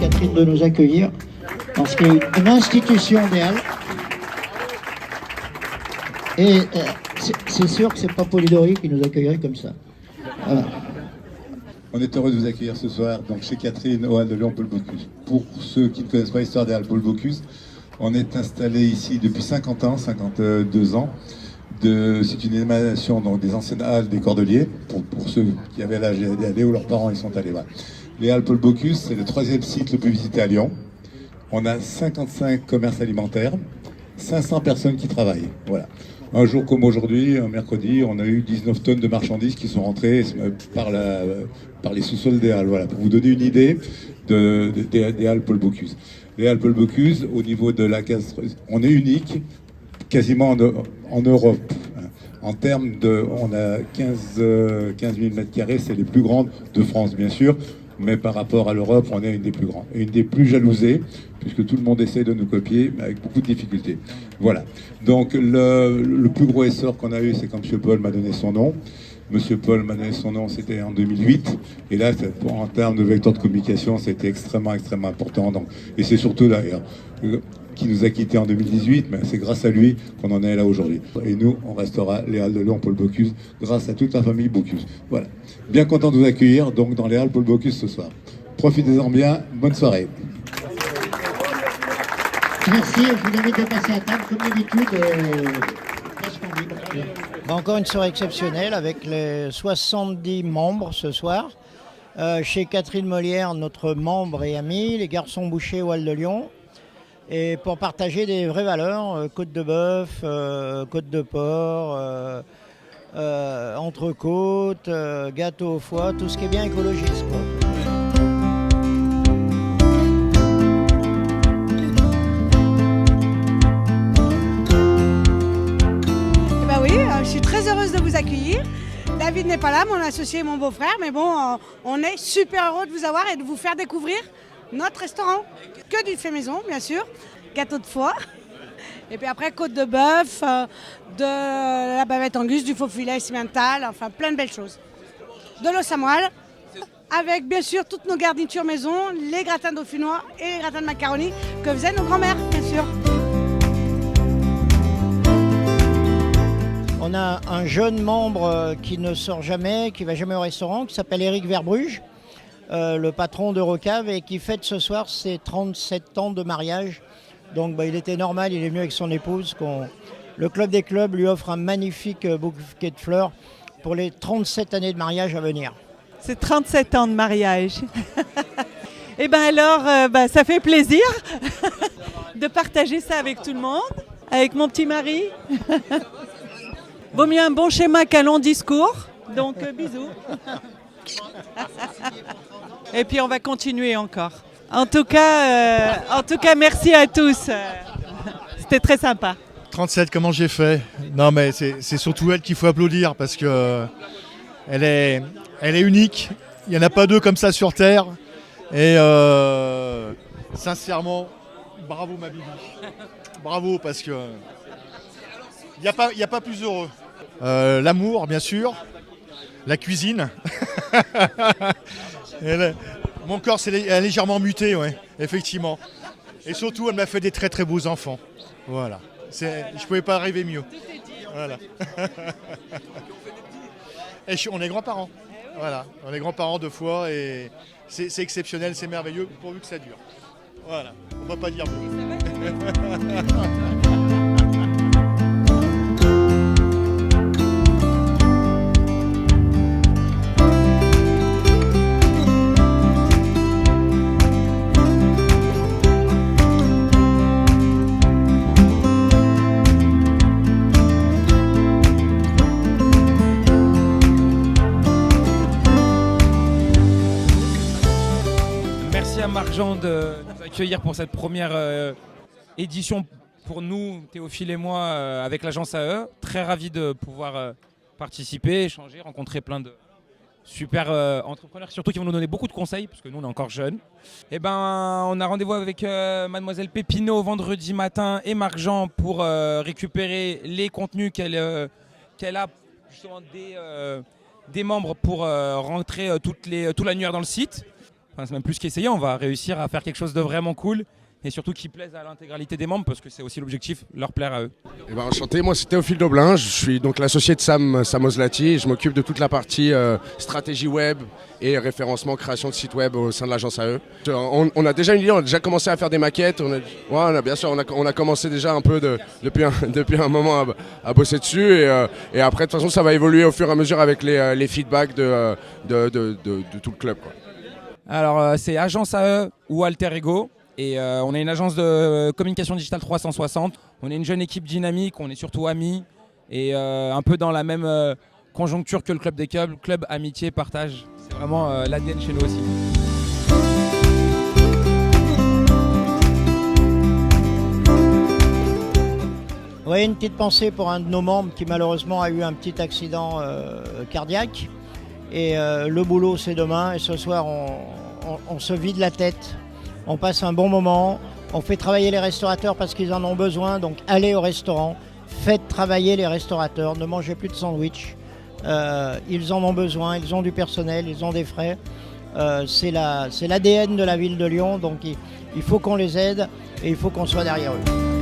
Catherine de nous accueillir dans ce qui est une institution des Halles. Et c'est sûr que c'est pas Polidori qui nous accueillerait comme ça. Voilà. On est heureux de vous accueillir ce soir donc chez Catherine aux Halles de Lyon Paul Bocuse. Pour ceux qui ne connaissent pas l'histoire des Halles Paul Bocuse, on est installé ici depuis 50 ans, 52 ans. C'est une émanation donc, des anciennes Halles des Cordeliers, pour ceux qui avaient l'âge d'y aller ou leurs parents y sont allés. Voilà. Les Halles Paul Bocuse, c'est le 3e site le plus visité à Lyon. On a 55 commerces alimentaires, 500 personnes qui travaillent. Voilà. Un jour comme aujourd'hui, un mercredi, on a eu 19 tonnes de marchandises qui sont rentrées par les sous-sols des Halles. Voilà, pour vous donner une idée des Halles Paul Bocuse. Les Halles Paul Bocuse, au niveau de la gastronomie, on est unique quasiment en Europe. En termes de, on a 15 000 m², c'est les plus grandes de France, bien sûr. Mais par rapport à l'Europe, on est une des plus grandes. Et une des plus jalousées, puisque tout le monde essaie de nous copier, mais avec beaucoup de difficultés. Voilà. Donc, le plus gros essor qu'on a eu, c'est quand M. Paul m'a donné son nom. M. Paul m'a donné son nom, c'était en 2008. Et là, en termes de vecteur de communication, c'était extrêmement important. Donc, et c'est surtout d'ailleurs qui nous a quittés en 2018, mais c'est grâce à lui qu'on en est là aujourd'hui. Et nous, on restera les Halles de Lyon Paul Bocuse, grâce à toute la famille Bocuse. Voilà. Bien content de vous accueillir donc dans les Halles Paul Bocuse ce soir. Profitez-en bien, bonne soirée. Merci, je vous invite à passer à table, comme d'habitude. Encore une soirée exceptionnelle avec les 70 membres ce soir. Chez Catherine Molière, notre membre et ami, les Garçons Bouchers aux Halles de Lyon. Et pour partager des vraies valeurs, côte de bœuf, côte de porc, entrecôte, gâteau au foie, tout ce qui est bien écologiste, quoi. Eh ben oui, je suis très heureuse de vous accueillir. David n'est pas là, mon associé et mon beau-frère, mais bon, on est super heureux de vous avoir et de vous faire découvrir notre restaurant. Que du fait maison, bien sûr, gâteau de foie, et puis après côte de bœuf, de la bavette angus, du faux filet cimental, enfin plein de belles choses. De l'os à moelle, avec bien sûr toutes nos garnitures maison, les gratins dauphinois et les gratins de macaroni que faisaient nos grands-mères, bien sûr. On a un jeune membre qui ne sort jamais, qui ne va jamais au restaurant, qui s'appelle Éric Verbruge, le patron d'Eurocave, et qui fête ce soir ses 37 ans de mariage. Donc il était normal, il est venu avec son épouse. Le Club des Clubs lui offre un magnifique bouquet de fleurs pour les 37 années de mariage à venir. C'est 37 ans de mariage. Et bien alors, ça fait plaisir de partager ça avec tout le monde, avec mon petit mari. Vaut mieux un bon schéma qu'un long discours. Donc bisous. Et puis on va continuer encore. En tout cas, merci à tous. C'était très sympa. 37, comment j'ai fait? Non, mais c'est surtout elle qu'il faut applaudir parce que elle est unique. Il n'y en a pas deux comme ça sur Terre. Et sincèrement, bravo ma Bibi. Bravo parce que il n'y a pas plus heureux. L'amour, bien sûr. La cuisine. Mon corps a légèrement muté, ouais, effectivement. Et surtout, elle m'a fait des très très beaux enfants. Voilà. Je ne pouvais pas rêver mieux. Voilà. Et on est grands-parents. Voilà. On est grands-parents 2 fois et c'est exceptionnel, c'est merveilleux, pourvu que ça dure. Voilà. On ne va pas dire mieux. Marc-Jean de nous accueillir pour cette première édition pour nous, Théophile et moi, avec l'agence AE. Très ravis de pouvoir participer, échanger, rencontrer plein de super entrepreneurs, surtout qui vont nous donner beaucoup de conseils, parce que nous on est encore jeunes. Et ben, on a rendez-vous avec mademoiselle Pépineau vendredi matin et Marc-Jean pour récupérer les contenus qu'elle a justement des membres pour rentrer tout l'annuaire dans le site. enfin c'est même plus qu'essayer, on va réussir à faire quelque chose de vraiment cool et surtout qui plaise à l'intégralité des membres parce que c'est aussi l'objectif, leur plaire à eux. Eh ben, enchanté, moi c'est Théophile Doblin, je suis donc l'associé de Sam Oslati et je m'occupe de toute la partie stratégie web et référencement, création de sites web au sein de l'agence AE. On a déjà une idée, on a déjà commencé à faire des maquettes, bien sûr, on a commencé déjà un peu depuis un moment à bosser dessus et après de toute façon ça va évoluer au fur et à mesure avec les feedbacks de tout le club, quoi. Alors c'est agence AE ou Alter Ego. Et on est une agence de communication digitale 360. On est une jeune équipe dynamique, on est surtout amis et un peu dans la même conjoncture que le club des clubs, club amitié, partage. C'est vraiment l'ADN chez nous aussi. Oui, une petite pensée pour un de nos membres qui malheureusement a eu un petit accident cardiaque. Et le boulot c'est demain et ce soir on se vide la tête. On passe un bon moment, on fait travailler les restaurateurs parce qu'ils en ont besoin, donc allez au restaurant, faites travailler les restaurateurs, ne mangez plus de sandwich. Ils en ont besoin, ils ont du personnel, ils ont des frais. C'est l'ADN de la ville de Lyon, donc il faut qu'on les aide et il faut qu'on soit derrière eux.